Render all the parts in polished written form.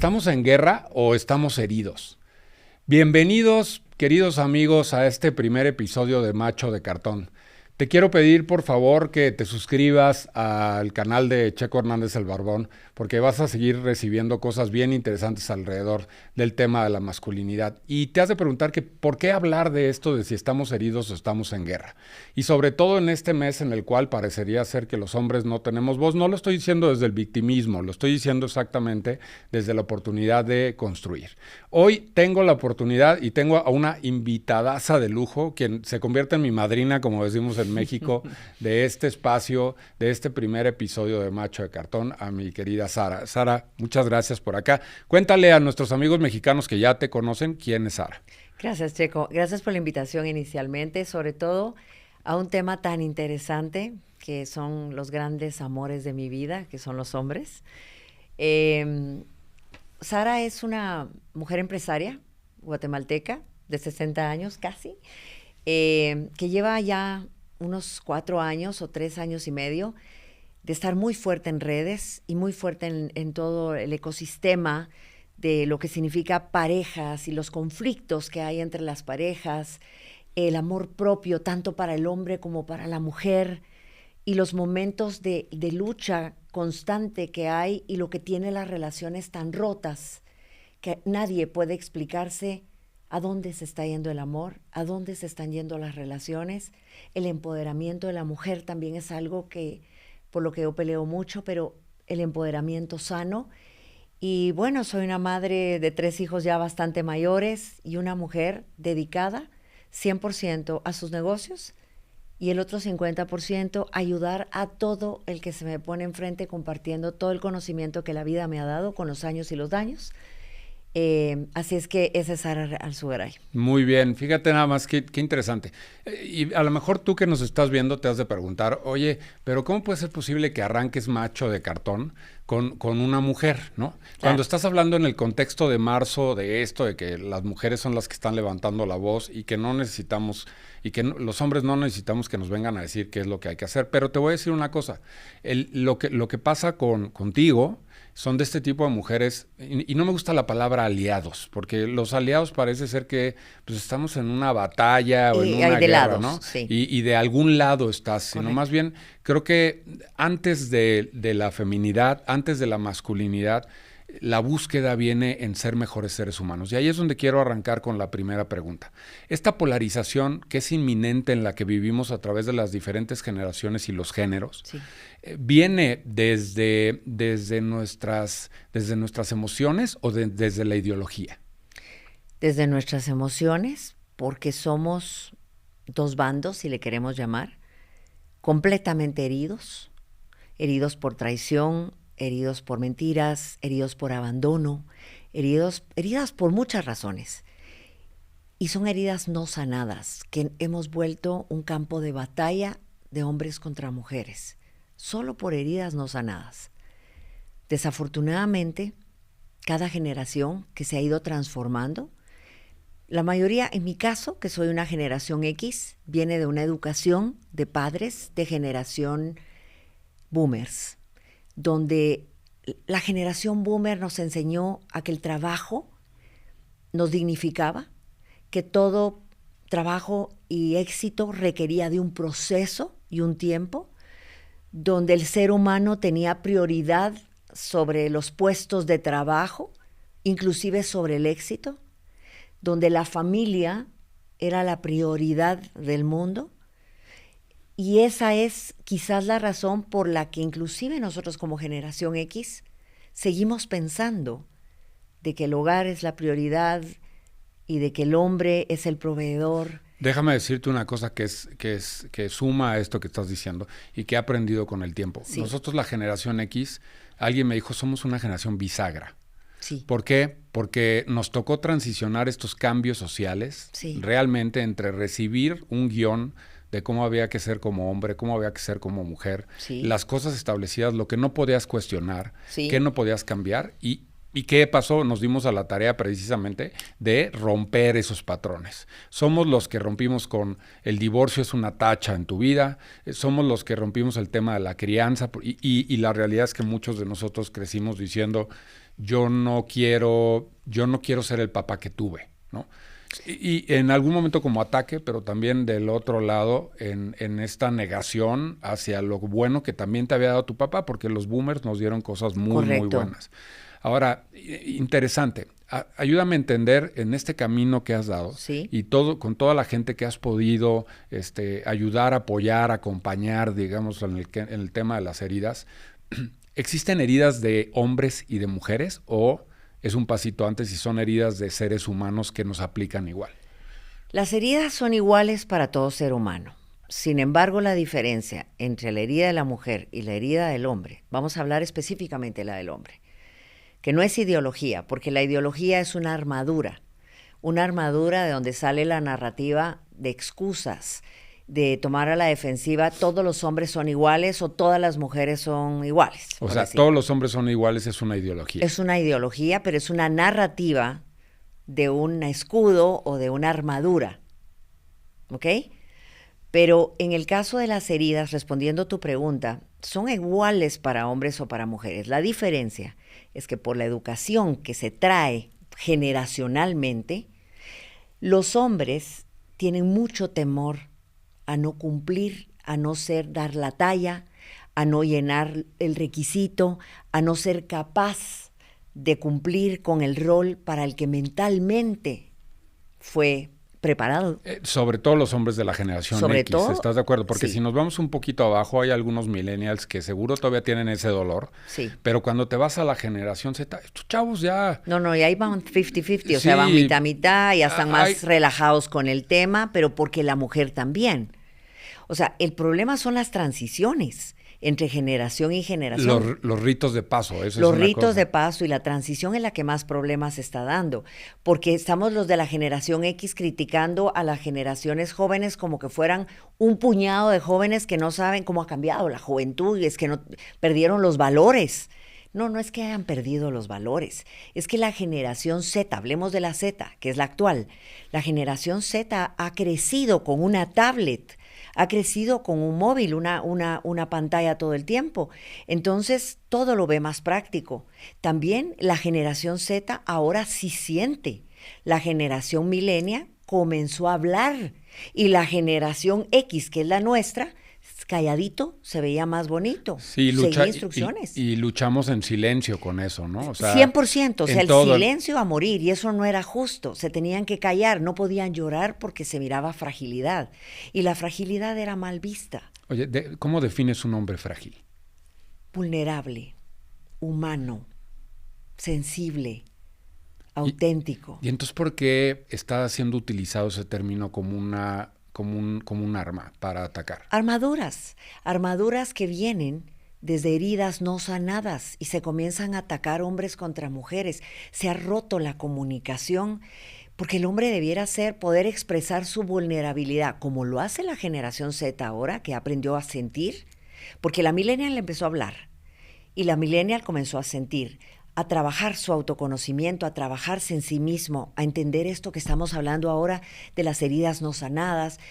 ¿Estamos en guerra o estamos heridos? Bienvenidos, queridos amigos, a este primer episodio de Macho de Cartón. Te quiero pedir, por favor, que te suscribas al canal de Checo Hernández el Barbón, porque vas a seguir recibiendo cosas bien interesantes alrededor del tema de la masculinidad. Y te has de preguntar que por qué hablar de esto de si estamos heridos o estamos en guerra. Y sobre todo en este mes en el cual parecería ser que los hombres no tenemos voz. No lo estoy diciendo desde el victimismo, lo estoy diciendo exactamente desde la oportunidad de construir. Hoy tengo la oportunidad y tengo a una invitadaza de lujo, quien se convierte en mi madrina, como decimos en México, de este espacio, de este primer episodio de Macho de Cartón, a mi querida Sara. Sara, muchas gracias por acá. Cuéntale a nuestros amigos mexicanos que ya te conocen quién es Sara. Gracias, Checo. Gracias por la invitación inicialmente, sobre todo a un tema tan interesante que son los grandes amores de mi vida, que son los hombres. Sara es una mujer empresaria guatemalteca de 60 años casi, que lleva ya unos 4 años o 3 años y medio de estar muy fuerte en redes y muy fuerte en todo el ecosistema de lo que significa parejas y los conflictos que hay entre las parejas, el amor propio tanto para el hombre como para la mujer y los momentos de lucha constante que hay y lo que tiene las relaciones tan rotas que nadie puede explicarse a dónde se está yendo el amor, a dónde se están yendo las relaciones. El empoderamiento de la mujer también es algo que, por lo que yo peleo mucho, pero el empoderamiento sano. Y bueno, soy una madre de 3 hijos ya bastante mayores y una mujer dedicada 100% a sus negocios y el otro 50% ayudar a todo el que se me pone enfrente compartiendo todo el conocimiento que la vida me ha dado con los años y los daños. Así es que ese es Sara Alzugaray. Muy bien, fíjate nada más qué interesante. Y a lo mejor tú que nos estás viendo te has de preguntar, oye, pero ¿cómo puede ser posible que arranques Macho de Cartón con una mujer, ¿no? Claro. Cuando estás hablando en el contexto de marzo de esto, de que las mujeres son las que están levantando la voz y que no necesitamos, y que los hombres no necesitamos que nos vengan a decir qué es lo que hay que hacer. Pero te voy a decir una cosa, lo que pasa contigo son de este tipo de mujeres, y no me gusta la palabra aliados, porque los aliados parece ser que pues, estamos en una batalla o en una guerra, lados, ¿no? Sí. Y de algún lado estás, sino más bien creo que antes de la feminidad, antes de la masculinidad, la búsqueda viene en ser mejores seres humanos. Y ahí es donde quiero arrancar con la primera pregunta. Esta polarización que es inminente en la que vivimos a través de las diferentes generaciones y los géneros, sí, ¿viene desde nuestras emociones o desde la ideología? Desde nuestras emociones, porque somos 2 bandos, si le queremos llamar, completamente heridos por traición, heridos por mentiras, heridos por abandono, heridas por muchas razones. Y son heridas no sanadas, que hemos vuelto un campo de batalla de hombres contra mujeres, solo por heridas no sanadas. Desafortunadamente, cada generación que se ha ido transformando, la mayoría, en mi caso, que soy una generación X, viene de una educación de padres de generación boomers, donde la generación boomer nos enseñó a que el trabajo nos dignificaba, que todo trabajo y éxito requería de un proceso y un tiempo, donde el ser humano tenía prioridad sobre los puestos de trabajo, inclusive sobre el éxito, donde la familia era la prioridad del mundo. Y esa es quizás la razón por la que inclusive nosotros como generación X seguimos pensando de que el hogar es la prioridad y de que el hombre es el proveedor. Déjame decirte una cosa que suma a esto que estás diciendo y que he aprendido con el tiempo. Sí. Nosotros la generación X, alguien me dijo, somos una generación bisagra. Sí. ¿Por qué? Porque nos tocó transicionar estos cambios sociales, sí, realmente entre recibir un guión de cómo había que ser como hombre, cómo había que ser como mujer, sí, las cosas establecidas, lo que no podías cuestionar, sí, qué no podías cambiar, y ¿Y qué pasó? Nos dimos a la tarea precisamente de romper esos patrones. Somos los que rompimos con el divorcio es una tacha en tu vida, somos los que rompimos el tema de la crianza y la realidad es que muchos de nosotros crecimos diciendo yo no quiero ser el papá que tuve, ¿no? Y en algún momento como ataque, pero también del otro lado en esta negación hacia lo bueno que también te había dado tu papá, porque los boomers nos dieron cosas muy, muy buenas. Ahora, interesante, ayúdame a entender en este camino que has dado y con toda la gente que has podido ayudar, apoyar, acompañar, digamos, en el tema de las heridas. ¿Existen heridas de hombres y de mujeres o es un pasito antes y son heridas de seres humanos que nos aplican igual? Las heridas son iguales para todo ser humano. Sin embargo, la diferencia entre la herida de la mujer y la herida del hombre, vamos a hablar específicamente de la del hombre, que no es ideología, porque la ideología es una armadura de donde sale la narrativa de excusas, de tomar a la defensiva, todos los hombres son iguales o todas las mujeres son iguales. O sea, todos los hombres son iguales es una ideología. Es una ideología, pero es una narrativa de un escudo o de una armadura, ¿ok? Pero en el caso de las heridas, respondiendo a tu pregunta, son iguales para hombres o para mujeres. La diferencia es que por la educación que se trae generacionalmente, los hombres tienen mucho temor a no cumplir, a no dar la talla, a no llenar el requisito, a no ser capaz de cumplir con el rol para el que mentalmente fue preparado. Sobre todo los hombres de la generación X, ¿estás de acuerdo? Porque si nos vamos un poquito abajo, hay algunos millennials que seguro todavía tienen ese dolor, pero cuando te vas a la generación Z, estos chavos ya... No, y ahí van 50-50, o sea, van mitad, ya están más relajados con el tema, pero porque la mujer también. O sea, el problema son las transiciones entre generación y generación. Los ritos de paso, eso los es una ritos cosa. de paso y la transición es la que más problemas está dando, porque estamos los de la generación X criticando a las generaciones jóvenes como que fueran un puñado de jóvenes que no saben cómo ha cambiado la juventud y es que no perdieron los valores. No es que hayan perdido los valores, es que la generación Z, hablemos de la Z, que es la actual, la generación Z ha crecido con una tablet, ha crecido con un móvil, una pantalla todo el tiempo. Entonces, todo lo ve más práctico. También la generación Z ahora sí siente. La generación millennial comenzó a hablar. Y la generación X, que es la nuestra, calladito, se veía más bonito. Sí, seguía instrucciones. Y luchamos en silencio con eso, ¿no? O sea, 100%, o sea, el silencio a morir, y eso no era justo. Se tenían que callar, no podían llorar porque se miraba fragilidad. Y la fragilidad era mal vista. Oye, ¿cómo defines un hombre frágil? Vulnerable, humano, sensible, auténtico. ¿Y entonces por qué está siendo utilizado ese término como un arma para atacar? Armaduras que vienen desde heridas no sanadas y se comienzan a atacar hombres contra mujeres. Se ha roto la comunicación porque el hombre debiera poder expresar su vulnerabilidad, como lo hace la generación Z ahora, que aprendió a sentir, porque la millennial empezó a hablar y la millennial comenzó a sentir, a trabajar su autoconocimiento, a trabajarse en sí mismo, a entender esto que estamos hablando ahora de las heridas no sanadas.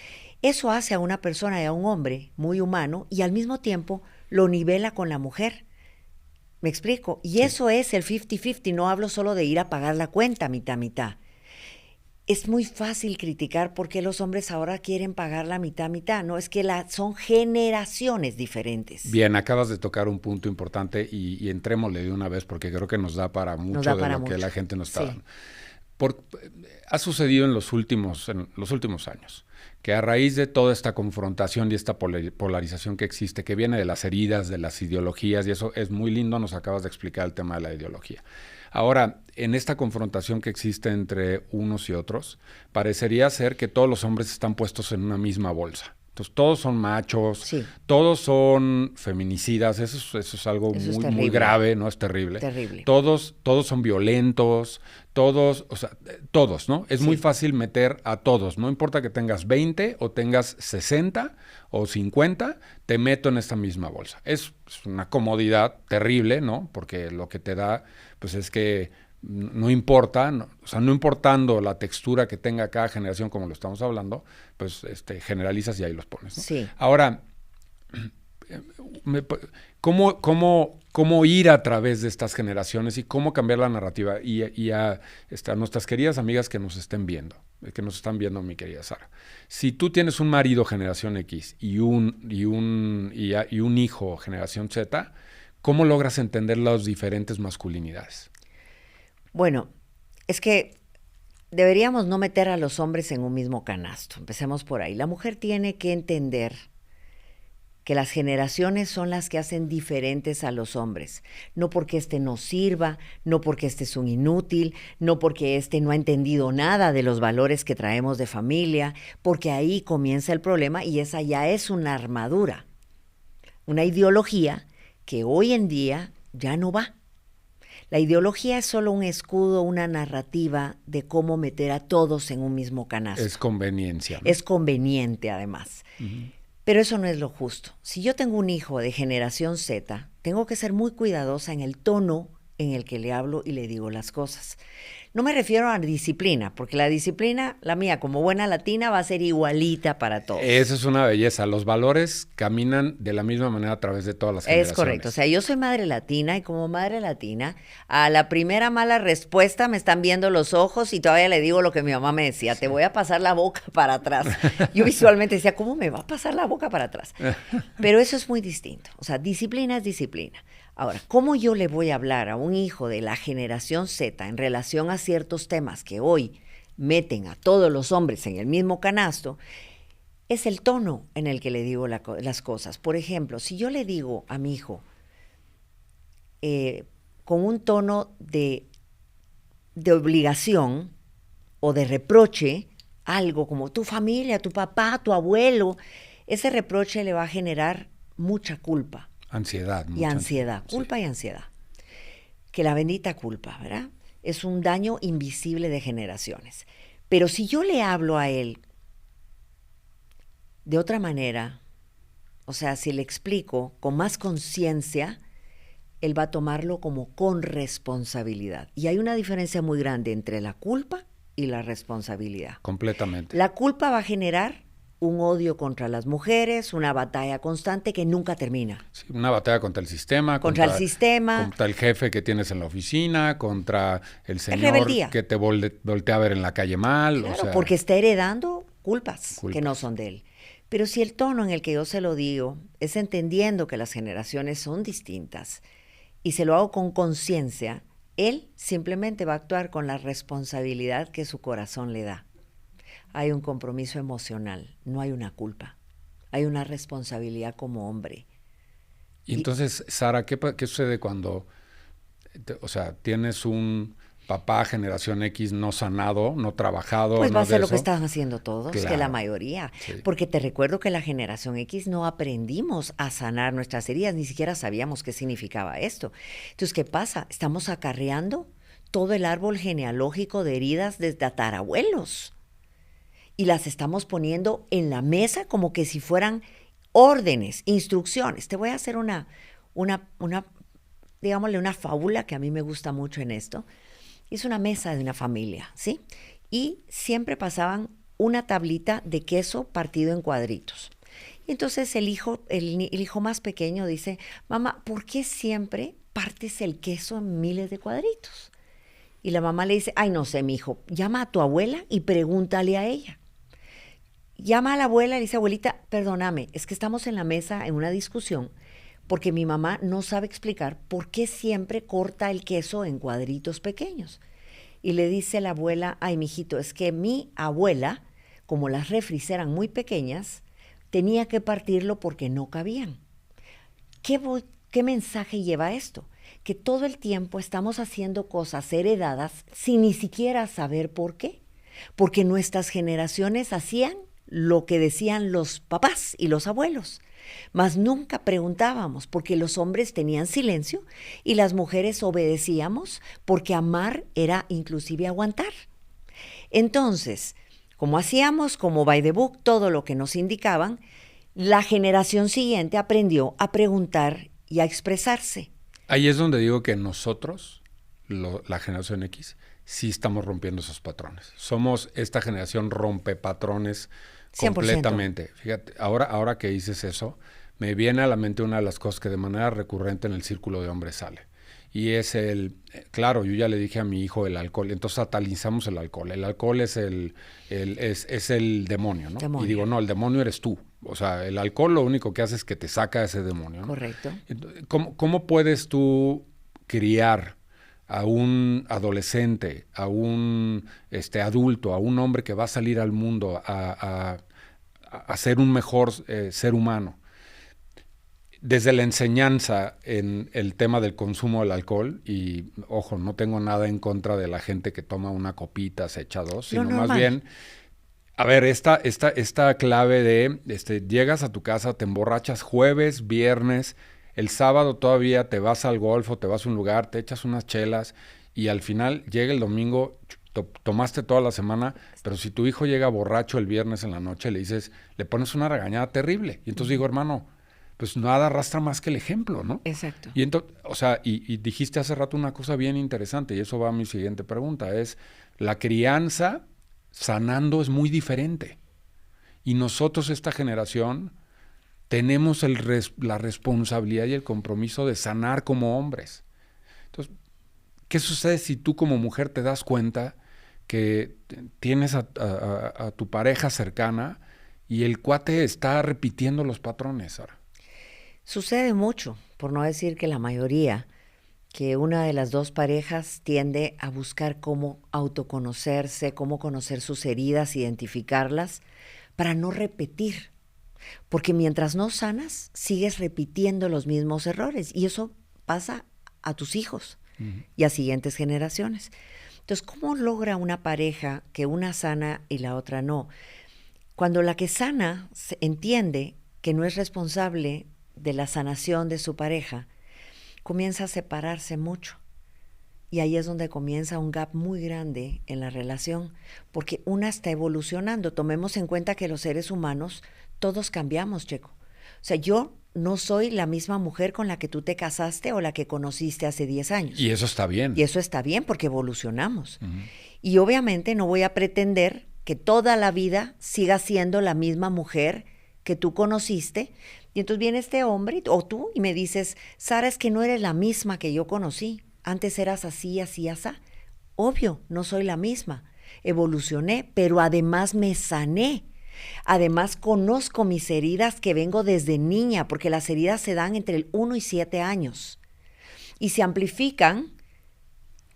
Eso hace a una persona y a un hombre muy humano y al mismo tiempo lo nivela con la mujer. ¿Me explico? Y eso es el 50-50, no hablo solo de ir a pagar la cuenta mitad. Es muy fácil criticar por qué los hombres ahora quieren pagar la mitad. No, es que son generaciones diferentes. Bien, acabas de tocar un punto importante y entrémosle de una vez porque creo que nos da para mucho de lo que la gente nos está dando. Ha sucedido en los últimos años que a raíz de toda esta confrontación y esta polarización que existe, que viene de las heridas, de las ideologías, y eso es muy lindo, nos acabas de explicar el tema de la ideología. Ahora, en esta confrontación que existe entre unos y otros, parecería ser que todos los hombres están puestos en una misma bolsa, Entonces, todos son machos, Sí. todos son feminicidas, eso es algo Eso es muy terrible. grave, ¿no? Es terrible. Terrible. Todos son violentos, todos, o sea, todos, ¿no? Es muy Sí. fácil meter a todos, no importa que tengas 20 o tengas 60 o 50, te meto en esta misma bolsa. Es una comodidad terrible, ¿no? Porque lo que te da, pues es que no importa, no, o sea, no importando la textura que tenga cada generación, como lo estamos hablando, pues generalizas y ahí los pones, ¿no? Sí. Ahora, ¿cómo ir a través de estas generaciones y cómo cambiar la narrativa? Y a nuestras queridas amigas que nos estén viendo, mi querida Sara. Si tú tienes un marido generación X y un hijo generación Z, ¿cómo logras entender las diferentes masculinidades? Bueno, es que deberíamos no meter a los hombres en un mismo canasto. Empecemos por ahí. La mujer tiene que entender que las generaciones son las que hacen diferentes a los hombres. No porque no sirva, no porque es un inútil, no porque no ha entendido nada de los valores que traemos de familia, porque ahí comienza el problema y esa ya es una armadura, una ideología que hoy en día ya no va. La ideología es solo un escudo, una narrativa de cómo meter a todos en un mismo canasto. Es conveniencia, ¿no? Es conveniente, además. Pero eso no es lo justo. Si yo tengo un hijo de generación Z, tengo que ser muy cuidadosa en el tono en el que le hablo y le digo las cosas. No me refiero a disciplina, porque la disciplina, la mía como buena latina, va a ser igualita para todos. Eso es una belleza. Los valores caminan de la misma manera a través de todas las generaciones. Es correcto. O sea, yo soy madre latina y como madre latina, a la primera mala respuesta me están viendo los ojos y todavía le digo lo que mi mamá me decía, te voy a pasar la boca para atrás. Yo visualmente decía, ¿cómo me va a pasar la boca para atrás? Pero eso es muy distinto. O sea, disciplina es disciplina. Ahora, ¿cómo yo le voy a hablar a un hijo de la generación Z en relación a ciertos temas que hoy meten a todos los hombres en el mismo canasto? Es el tono en el que le digo las cosas. Por ejemplo, si yo le digo a mi hijo con un tono de obligación o de reproche, algo como tu familia, tu papá, tu abuelo, ese reproche le va a generar mucha culpa. Ansiedad. Y ansiedad, culpa y ansiedad. Que la bendita culpa, ¿verdad? Es un daño invisible de generaciones. Pero si yo le hablo a él de otra manera, o sea, si le explico con más conciencia, él va a tomarlo como con responsabilidad. Y hay una diferencia muy grande entre la culpa y la responsabilidad. Completamente. La culpa va a generar un odio contra las mujeres, una batalla constante que nunca termina. Sí, una batalla contra el sistema. Contra el sistema. Contra el jefe que tienes en la oficina, contra el señor que te voltea a ver en la calle mal. Claro, o sea, porque está heredando culpas que no son de él. Pero si el tono en el que yo se lo digo es entendiendo que las generaciones son distintas y se lo hago con conciencia, él simplemente va a actuar con la responsabilidad que su corazón le da. Hay un compromiso emocional, no hay una culpa. Hay una responsabilidad como hombre. Y entonces, Sara, ¿qué sucede cuando, tienes un papá generación X no sanado, no trabajado? Pues va a ser lo eso? que están haciendo todos, Claro. que la mayoría. Sí. Porque te recuerdo que la generación X no aprendimos a sanar nuestras heridas, ni siquiera sabíamos qué significaba esto. Entonces, ¿qué pasa? Estamos acarreando todo el árbol genealógico de heridas desde tatarabuelos. Y las estamos poniendo en la mesa como que si fueran órdenes, instrucciones. Te voy a hacer digámosle, una fábula que a mí me gusta mucho en esto. Es una mesa de una familia, ¿sí? Y siempre pasaban una tablita de queso partido en cuadritos. Y entonces el hijo más pequeño dice, mamá, ¿por qué siempre partes el queso en miles de cuadritos? Y la mamá le dice, ay, no sé, mijo, llama a tu abuela y pregúntale a ella. Llama a la abuela y le dice, abuelita, perdóname, es que estamos en la mesa en una discusión porque mi mamá no sabe explicar por qué siempre corta el queso en cuadritos pequeños. Y le dice la abuela, ay, mijito, es que mi abuela, como las refris eran muy pequeñas, tenía que partirlo porque no cabían. ¿Qué mensaje lleva esto? Que todo el tiempo estamos haciendo cosas heredadas sin ni siquiera saber por qué. Porque nuestras generaciones hacían lo que decían los papás y los abuelos, mas nunca preguntábamos porque los hombres tenían silencio y las mujeres obedecíamos porque amar era inclusive aguantar. Entonces, como hacíamos como by the book todo lo que nos indicaban, la generación siguiente aprendió a preguntar y a expresarse. Ahí es donde digo que nosotros, la generación X, sí estamos rompiendo esos patrones. Somos esta generación rompepatrones 100%. completamente. Fíjate, ahora que dices eso, me viene a la mente una de las cosas que de manera recurrente en el círculo de hombres sale. Y es claro, yo ya le dije a mi hijo el alcohol, entonces satanizamos el alcohol. El alcohol es el demonio, ¿no? Demonio. Y digo, no, el demonio eres tú. O sea, el alcohol lo único que hace es que te saca ese demonio, ¿no? Correcto. ¿Cómo puedes tú criar a un adolescente, a un adulto, a un hombre que va a salir al mundo a ser un mejor ser humano? Desde la enseñanza en el tema del consumo del alcohol, y ojo, no tengo nada en contra de la gente que toma una copita, se echa dos, sino más bien, a ver, esta clave de llegas a tu casa, te emborrachas jueves, viernes, el sábado todavía te vas al golf o te vas a un lugar, te echas unas chelas y al final llega el domingo, tomaste toda la semana, pero si tu hijo llega borracho el viernes en la noche, le pones una regañada terrible. Y entonces digo, hermano, pues nada arrastra más que el ejemplo, ¿no? Exacto. Y entonces, o sea, y dijiste hace rato una cosa bien interesante, y eso va a mi siguiente pregunta, es la crianza sanando es muy diferente. Y nosotros, esta generación, tenemos la responsabilidad y el compromiso de sanar como hombres. Entonces, ¿qué sucede si tú como mujer te das cuenta que tienes a tu pareja cercana y el cuate está repitiendo los patrones, Sara? Sucede mucho, por no decir que la mayoría, que una de las dos parejas tiende a buscar cómo autoconocerse, cómo conocer sus heridas, identificarlas, para no repetir. Porque mientras no sanas, sigues repitiendo los mismos errores y eso pasa a tus hijos y a siguientes generaciones. Entonces, ¿cómo logra una pareja que una sana y la otra no? Cuando la que sana entiende que no es responsable de la sanación de su pareja, comienza a separarse mucho. Y ahí es donde comienza un gap muy grande en la relación, porque una está evolucionando. Tomemos en cuenta que los seres humanos, todos cambiamos, Checo. O sea, yo no soy la misma mujer con la que tú te casaste o la que conociste hace 10 años. Y eso está bien. Y eso está bien porque evolucionamos. Y obviamente no voy a pretender que toda la vida siga siendo la misma mujer que tú conociste. Y entonces viene este hombre, o tú, y me dices, Sara, es que no eres la misma que yo conocí. Antes eras así, así, así. Obvio, no soy la misma. Evolucioné, pero además me sané. Además conozco mis heridas que vengo desde niña, porque las heridas se dan entre el 1 y 7 años. Y se amplifican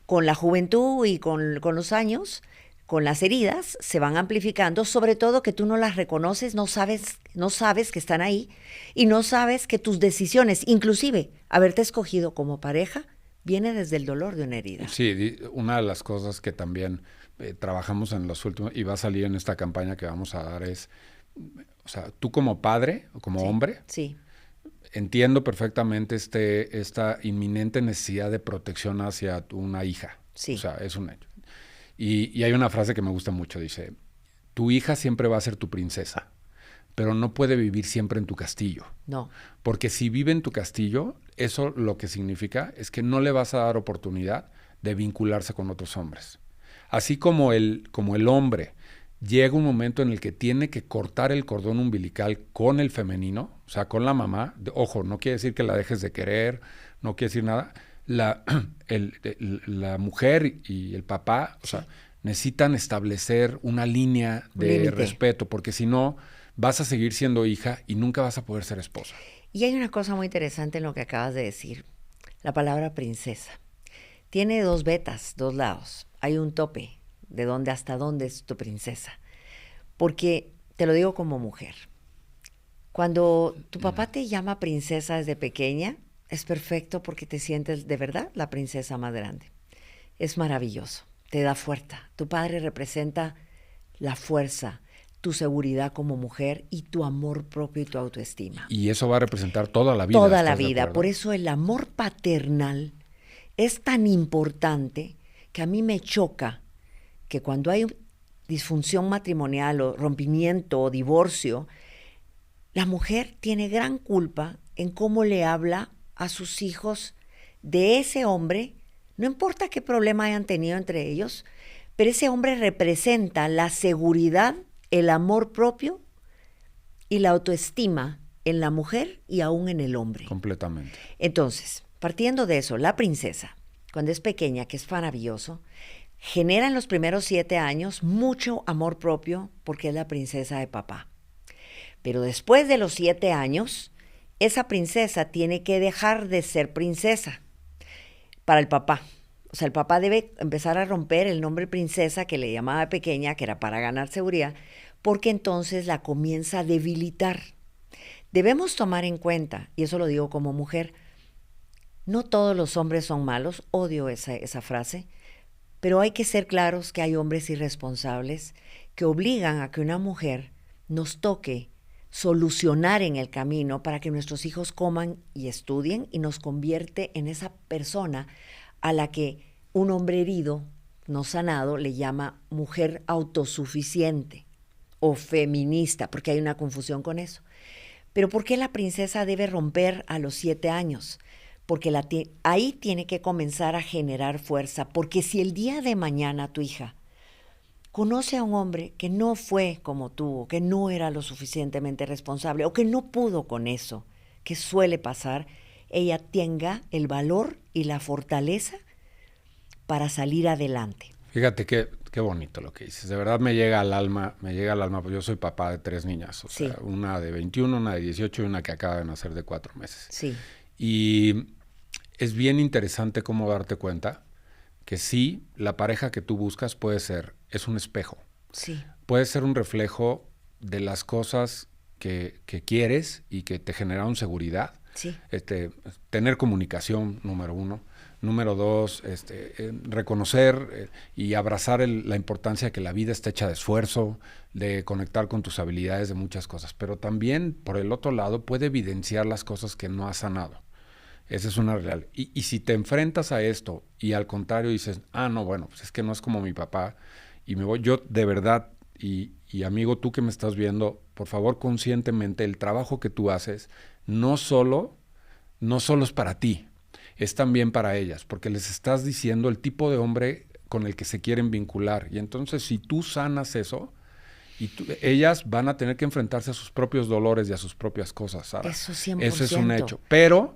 con la juventud y con los años. Con las heridas se van amplificando, sobre todo que tú no las reconoces, no sabes que están ahí y no sabes que tus decisiones, inclusive haberte escogido como pareja, viene desde el dolor de una herida. Sí, una de las cosas que también trabajamos en los últimos, y va a salir en esta campaña que vamos a dar es, o sea, tú como padre o como hombre, sí, entiendo perfectamente esta inminente necesidad de protección hacia una hija. Sí. O sea, es un hecho. Y hay una frase que me gusta mucho, dice, tu hija siempre va a ser tu princesa, pero no puede vivir siempre en tu castillo. No. Porque si vive en tu castillo, eso lo que significa es que no le vas a dar oportunidad de vincularse con otros hombres. Así como el hombre llega un momento en el que tiene que cortar el cordón umbilical con el femenino, o sea, con la mamá. Ojo, no quiere decir que la dejes de querer, no quiere decir nada. La mujer y el papá, o sea, necesitan establecer una línea de respeto, porque si no, vas a seguir siendo hija y nunca vas a poder ser esposa. Y hay una cosa muy interesante en lo que acabas de decir. La palabra princesa. Tiene dos vetas, dos lados. Hay un tope de dónde hasta dónde es tu princesa. Porque, te lo digo como mujer, cuando tu papá te llama princesa desde pequeña, es perfecto porque te sientes de verdad la princesa más grande. Es maravilloso, te da fuerza. Tu padre representa la fuerza, tu seguridad como mujer y tu amor propio y tu autoestima. Y eso va a representar toda la vida. Toda la vida. Por eso el amor paternal es tan importante que a mí me choca que cuando hay disfunción matrimonial o rompimiento o divorcio, la mujer tiene gran culpa en cómo le habla a sus hijos de ese hombre, no importa qué problema hayan tenido entre ellos, pero ese hombre representa la seguridad, el amor propio y la autoestima en la mujer y aún en el hombre. Completamente. Entonces, partiendo de eso, la princesa, cuando es pequeña, que es maravilloso, genera en los primeros 7 años mucho amor propio porque es la princesa de papá. Pero después de los 7 años, esa princesa tiene que dejar de ser princesa para el papá. O sea, el papá debe empezar a romper el nombre princesa que le llamaba pequeña, que era para ganar seguridad, porque entonces la comienza a debilitar. Debemos tomar en cuenta, y eso lo digo como mujer, no todos los hombres son malos, odio esa frase, pero hay que ser claros que hay hombres irresponsables que obligan a que una mujer nos toque solucionar en el camino para que nuestros hijos coman y estudien y nos convierte en esa persona a la que un hombre herido, no sanado, le llama mujer autosuficiente o feminista, porque hay una confusión con eso. Pero ¿por qué la princesa debe romper a los 7 años? Porque ahí tiene que comenzar a generar fuerza, porque si el día de mañana tu hija conoce a un hombre que no fue como tú, o que no era lo suficientemente responsable, o que no pudo con eso, que suele pasar, ella tenga el valor y la fortaleza para salir adelante. Fíjate qué bonito lo que dices. De verdad me llega al alma, porque yo soy papá de 3 niñas. O sea, una de 21, una de 18 y una que acaba de nacer de 4 meses. Sí. Y es bien interesante cómo darte cuenta que sí, la pareja que tú buscas es un espejo. Sí. Puede ser un reflejo de las cosas que quieres y que te generaron seguridad. Sí. Tener comunicación, número 1. Número 2, reconocer y abrazar la importancia de que la vida está hecha de esfuerzo, de conectar con tus habilidades, de muchas cosas. Pero también, por el otro lado, puede evidenciar las cosas que no has sanado. Esa es una realidad. Y si te enfrentas a esto y al contrario dices, no, bueno, pues es que no es como mi papá y me voy, yo de verdad, y amigo, tú que me estás viendo, por favor, conscientemente, el trabajo que tú haces no solo es para ti, es también para ellas, porque les estás diciendo el tipo de hombre con el que se quieren vincular. Y entonces, si tú sanas eso, ellas van a tener que enfrentarse a sus propios dolores y a sus propias cosas, Sara. Eso 100%. Eso es un hecho. Pero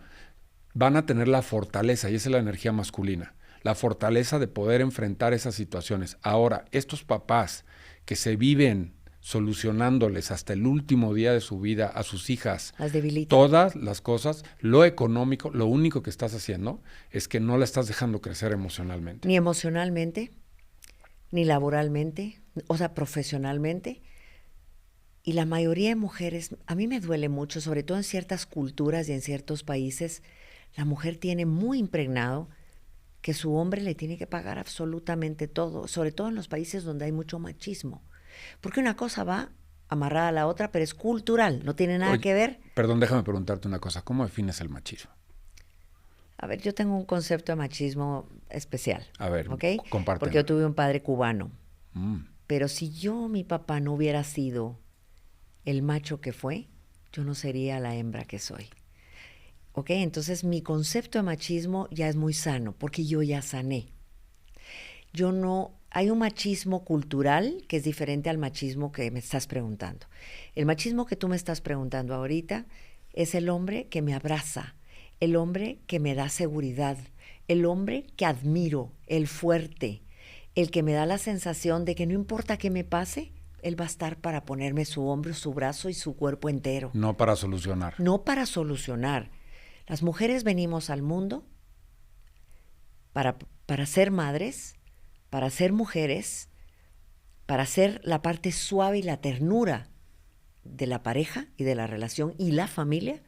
van a tener la fortaleza, y esa es la energía masculina, la fortaleza de poder enfrentar esas situaciones. Ahora, estos papás que se viven solucionándoles hasta el último día de su vida a sus hijas las debilita. Todas las cosas, lo económico, lo único que estás haciendo es que no la estás dejando crecer emocionalmente. Ni emocionalmente, ni laboralmente, o sea, profesionalmente. Y la mayoría de mujeres, a mí me duele mucho, sobre todo en ciertas culturas y en ciertos países, la mujer tiene muy impregnado que su hombre le tiene que pagar absolutamente todo, sobre todo en los países donde hay mucho machismo. Porque una cosa va amarrada a la otra, pero es cultural, no tiene nada que ver. Perdón, déjame preguntarte una cosa. ¿Cómo defines el machismo? A ver, yo tengo un concepto de machismo especial. A ver, ¿okay? compártelo. Porque yo tuve un padre cubano. Pero si mi papá no hubiera sido el macho que fue, yo no sería la hembra que soy. ¿Ok? Entonces mi concepto de machismo ya es muy sano, porque yo ya sané. Hay un machismo cultural que es diferente al machismo que me estás preguntando. El machismo que tú me estás preguntando ahorita es el hombre que me abraza, el hombre que me da seguridad, el hombre que admiro, el fuerte, el que me da la sensación de que no importa qué me pase, él va a estar para ponerme su hombro, su brazo y su cuerpo entero. No para solucionar. No para solucionar. Las mujeres venimos al mundo para ser madres, para ser mujeres, para ser la parte suave y la ternura de la pareja y de la relación y la familia,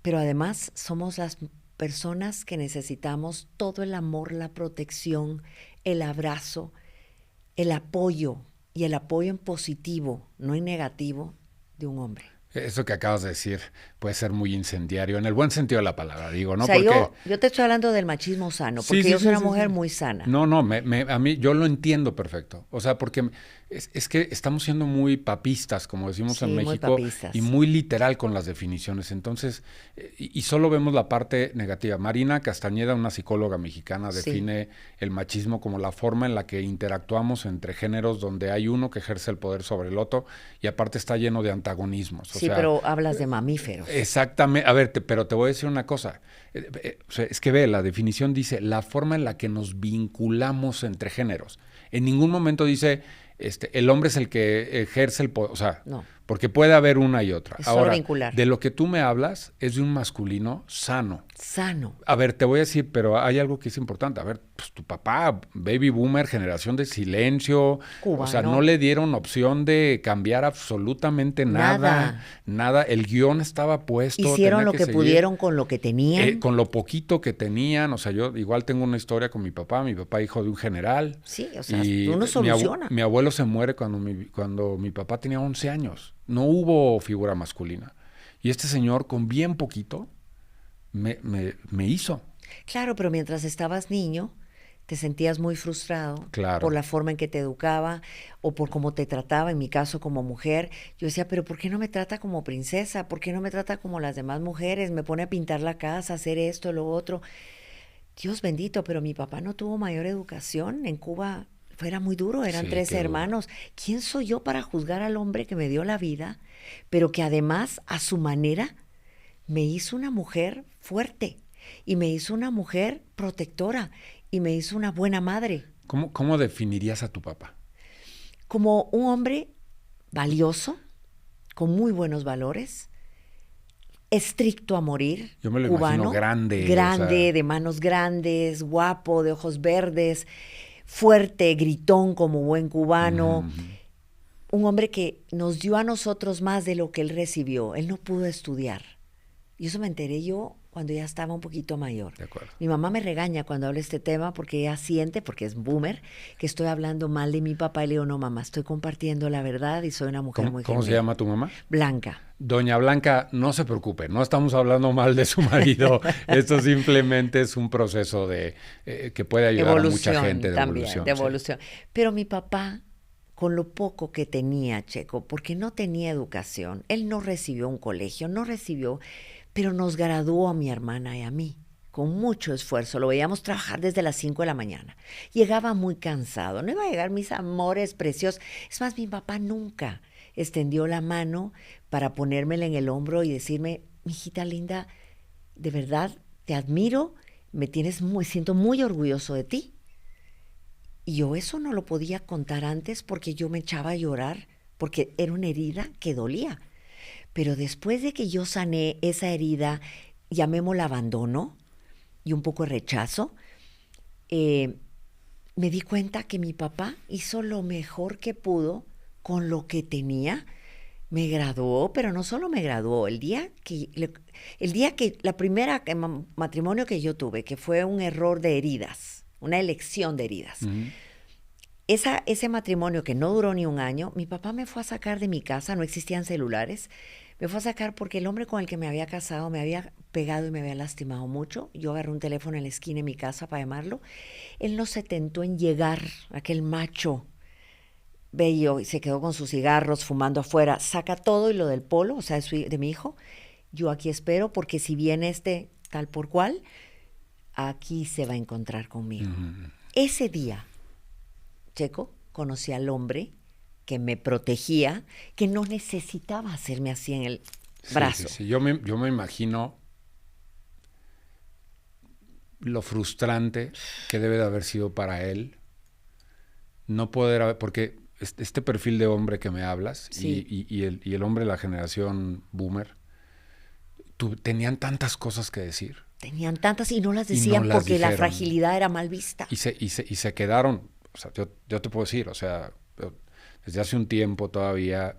pero además somos las personas que necesitamos todo el amor, la protección, el abrazo, el apoyo y el apoyo en positivo, no en negativo, de un hombre. Eso que acabas de decir puede ser muy incendiario, en el buen sentido de la palabra, digo, ¿no? O sea, Porque yo te estoy hablando del machismo sano, sí, porque sí, yo soy sí, una sí, mujer sí. muy sana. No, no, a mí yo lo entiendo perfecto. O sea, porque es que estamos siendo muy papistas, como decimos en Sí, muy México, y papistas. muy literal con las definiciones. Entonces, y solo vemos la parte negativa. Marina Castañeda, una psicóloga mexicana, Sí. define el machismo como la forma en la que interactuamos entre géneros donde hay uno que ejerce el poder sobre el otro y aparte está lleno de antagonismos. O Sí, sea, pero hablas de mamíferos. exactamente. A ver, pero te voy a decir una cosa. O sea, es que ve, la definición dice la forma en la que nos vinculamos entre géneros. En ningún momento dice el hombre es el que ejerce el poder. O sea, No. porque puede haber una y otra. Es solo Ahora, vincular. de lo que tú me hablas es de un masculino sano. Sano. A ver, te voy a decir, pero hay algo que es importante. A ver, pues tu papá, baby boomer, generación de silencio. Cubano. O sea, no le dieron opción de cambiar absolutamente nada. Nada. El guión estaba puesto. Hicieron tenía lo que seguir. pudieron con lo que tenían. Con lo poquito que tenían. O sea, yo igual tengo una historia con mi papá hijo de un general. Sí, o sea, y uno soluciona. mi abuelo se muere cuando mi papá tenía 11 años. No hubo figura masculina. Y este señor, con bien poquito, me hizo. Claro, pero mientras estabas niño, te sentías muy frustrado Claro. por la forma en que te educaba o por cómo te trataba, en mi caso como mujer. Yo decía, pero ¿por qué no me trata como princesa? ¿Por qué no me trata como las demás mujeres? Me pone a pintar la casa, a hacer esto, lo otro. Dios bendito, pero mi papá no tuvo mayor educación. En Cuba era muy duro, eran Sí, 13 qué duro. hermanos. ¿Quién soy yo para juzgar al hombre que me dio la vida, pero que además, a su manera, me hizo una mujer fuerte y me hizo una mujer protectora y me hizo una buena madre? ¿Cómo definirías a tu papá? Como un hombre valioso, con muy buenos valores, estricto a morir, Yo me lo cubano, imagino grande. grande, O sea, de manos grandes, guapo, de ojos verdes, fuerte, gritón como buen cubano. Un hombre que nos dio a nosotros más de lo que él recibió. Él no pudo estudiar. Y eso me enteré yo cuando ya estaba un poquito mayor. de acuerdo. Mi mamá me regaña cuando hablo de este tema porque ella siente, porque es boomer, que estoy hablando mal de mi papá. Y le digo, no, mamá, estoy compartiendo la verdad y soy una mujer muy ¿Cómo se genuina. llama tu mamá? Blanca. Doña Blanca, no se preocupe, no estamos hablando mal de su marido. Esto simplemente es un proceso de que puede ayudar a mucha gente de también, evolución. de Sí. evolución. Pero mi papá, con lo poco que tenía, Checo, porque no tenía educación, él no recibió un colegio, no recibió, pero nos graduó a mi hermana y a mí, con mucho esfuerzo. Lo veíamos trabajar desde las 5 de la mañana. Llegaba muy cansado, no iba a llegar mis amores preciosos. Es más, mi papá nunca extendió la mano para ponérmela en el hombro y decirme, mijita linda, de verdad te admiro, siento muy orgulloso de ti. Y yo eso no lo podía contar antes porque yo me echaba a llorar, porque era una herida que dolía. Pero después de que yo sané esa herida, llamémosla abandono y un poco de rechazo, me di cuenta que mi papá hizo lo mejor que pudo con lo que tenía. Me graduó, pero no solo me graduó, la primera matrimonio que yo tuve, que fue un error de heridas, una elección de heridas. Ese matrimonio que no duró ni un año, mi papá me fue a sacar de mi casa, no existían celulares, me fue a sacar porque el hombre con el que me había casado me había pegado y me había lastimado mucho. Yo agarré un teléfono en la esquina de mi casa para llamarlo. Él no se tentó en llegar, aquel macho bello, y se quedó con sus cigarros fumando afuera. Saca todo y lo del polo, o sea, de mi hijo. Yo aquí espero porque si viene tal por cual, aquí se va a encontrar conmigo. Ese día, Checo, conocí al hombre que me protegía, que no necesitaba hacerme así en el brazo. Sí. Yo me imagino lo frustrante que debe de haber sido para él no poder haber, porque este perfil de hombre que me hablas Sí. y el hombre de la generación boomer tenían tantas cosas que decir Tenían tantas y no las y decían no las porque la dijeron. fragilidad era mal vista. Y se quedaron. O sea, yo te puedo decir, o sea, desde hace un tiempo todavía,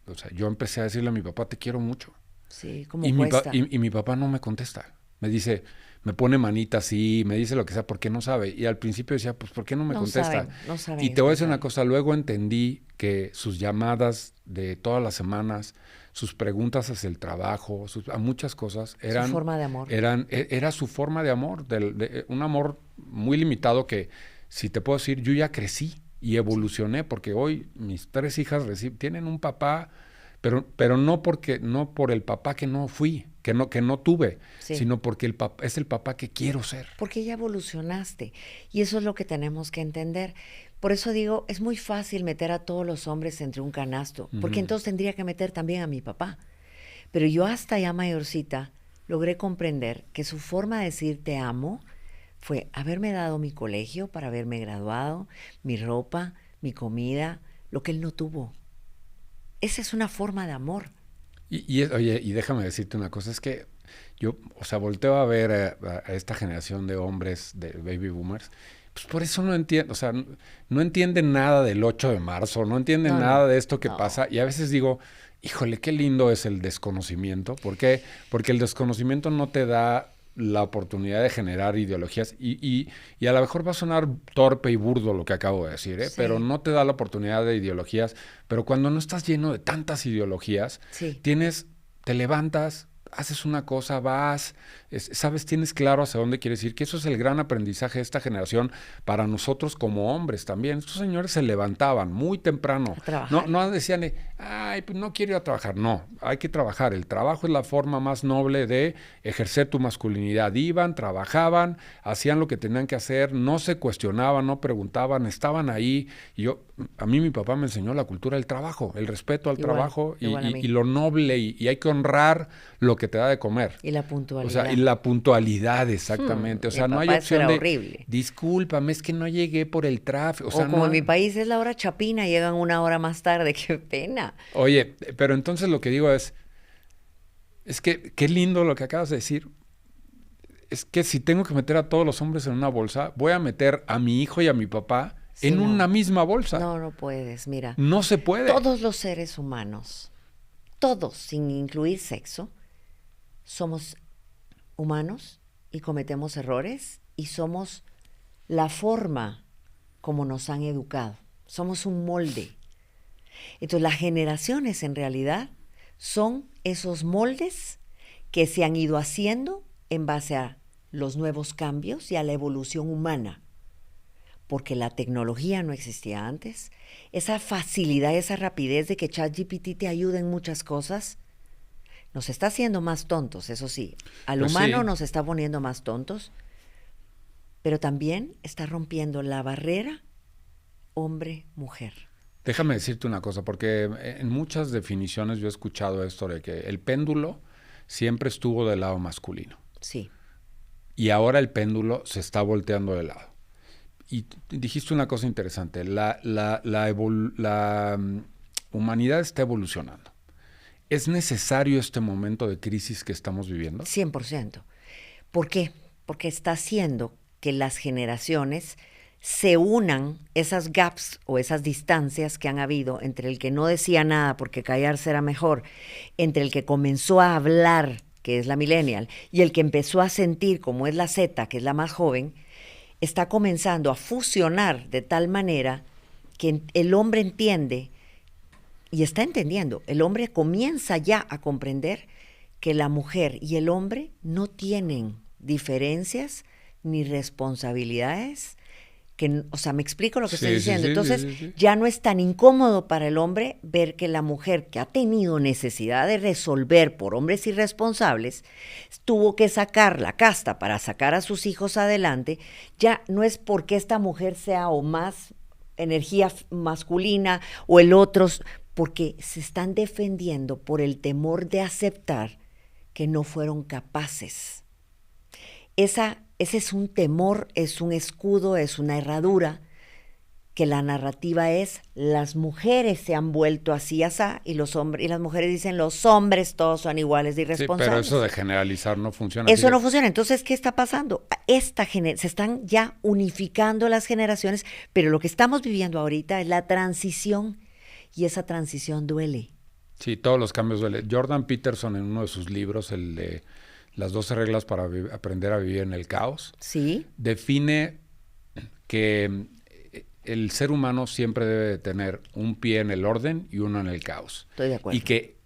o sea, yo empecé a decirle a mi papá, te quiero mucho. Sí, como Y cuesta. mi papá no me contesta. Me dice, me pone manita así, me dice lo que sea, porque no sabe. Y al principio decía, pues, ¿por qué no me contesta? No saben Y te voy a decir una expresar. cosa, luego entendí que sus llamadas de todas las semanas, sus preguntas hacia el trabajo, a muchas cosas, Su forma de amor. era su forma de amor, un amor muy limitado que, si te puedo decir, yo ya crecí y evolucioné, porque hoy mis 3 hijas tienen un papá, pero no por el papá que no fui, que no tuve, Sí. sino porque es el papá que quiero ser. Porque ya evolucionaste. Y eso es lo que tenemos que entender. Por eso digo, es muy fácil meter a todos los hombres entre un canasto, porque entonces tendría que meter también a mi papá. Pero yo hasta ya mayorcita logré comprender que su forma de decir te amo fue haberme dado mi colegio para haberme graduado, mi ropa, mi comida, lo que él no tuvo. Esa es una forma de amor. Oye, y déjame decirte una cosa, es que yo, o sea, volteo a ver a esta generación de hombres, de baby boomers, pues por eso no entiendo, o sea, no entienden nada del 8 de marzo, no entienden No, nada no, de esto que no. pasa, y a veces digo, híjole, qué lindo es el desconocimiento. ¿Por qué? Porque el desconocimiento no te da la oportunidad de generar ideologías y a lo mejor va a sonar torpe y burdo lo que acabo de decir, pero Sí, no te da la oportunidad de ideologías. Pero cuando no estás lleno de tantas ideologías, sí. te levantas, haces una cosa, vas, sabes, tienes claro hacia dónde quieres ir, que eso es el gran aprendizaje de esta generación para nosotros como hombres también. Estos señores se levantaban muy temprano, A trabajar. no decían, ay, pues no quiero ir a trabajar, no, hay que trabajar, el trabajo es la forma más noble de ejercer tu masculinidad. Iban, trabajaban, hacían lo que tenían que hacer, no se cuestionaban, no preguntaban, estaban ahí. Y a mí mi papá me enseñó la cultura del trabajo, el respeto al Igual, trabajo igual a y mí. lo noble, y hay que honrar lo que te da de comer. Y la O sea, y puntualidad. la puntualidad, exactamente. O Mi sea, no hay papá eso opción era de, horrible. discúlpame, es que no llegué por el tráfico. O O sea, como en mi no. país es la hora chapina, llegan una hora más tarde, qué pena. Oye, pero entonces lo que digo es que qué lindo lo que acabas de decir. Es que si tengo que meter a todos los hombres en una bolsa, voy a meter a mi hijo y a mi papá Sí, en una no, misma bolsa. no, no puedes. Mira, No se puede. todos los seres humanos, todos, sin incluir sexo, somos humanos y cometemos errores y somos la forma como nos han educado. Somos un molde. Entonces, las generaciones en realidad son esos moldes que se han ido haciendo en base a los nuevos cambios y a la evolución humana, porque la tecnología no existía antes. Esa facilidad, esa rapidez de que ChatGPT te ayuda en muchas cosas, nos está haciendo más tontos, eso sí. Al Pues humano sí, nos está poniendo más tontos, pero también está rompiendo la barrera hombre-mujer. déjame decirte una cosa, porque en muchas definiciones yo he escuchado esto de que el péndulo siempre estuvo del lado masculino Sí, y ahora el péndulo se está volteando de lado. Y dijiste una cosa interesante, humanidad está evolucionando. ¿Es necesario este momento de crisis que estamos viviendo? 100%. ¿Por qué? Porque está haciendo que las generaciones se unan esas gaps o esas distancias que han habido entre el que no decía nada porque callarse era mejor, entre el que comenzó a hablar, que es la millennial, y el que empezó a sentir, como es la Z, que es la más joven, está comenzando a fusionar de tal manera que el hombre entiende y está entendiendo, el hombre comienza ya a comprender que la mujer y el hombre no tienen diferencias ni responsabilidades, que, o sea, me explico lo que estoy Sí, sí, diciendo. sí, sí, Entonces, sí, sí. ya no es tan incómodo para el hombre ver que la mujer que ha tenido necesidad de resolver por hombres irresponsables, tuvo que sacar la casta para sacar a sus hijos adelante, ya no es porque esta mujer sea o más energía masculina o el otro, porque se están defendiendo por el temor de aceptar que no fueron capaces. Ese es un temor, es un escudo, es una herradura, que la narrativa es las mujeres se han vuelto así, asá, y los hombres y las mujeres dicen los hombres todos son iguales de Sí, pero eso de irresponsables. generalizar no funciona. Así Eso que, no funciona. Entonces, ¿qué está pasando? Se están ya unificando las generaciones, pero lo que estamos viviendo ahorita es la transición y esa transición duele. sí, todos los cambios duelen. Jordan Peterson en uno de sus libros, las 12 reglas para aprender a vivir en el caos. Sí. Define que el ser humano siempre debe de tener un pie en el orden y uno en el caos. Estoy de acuerdo. Y que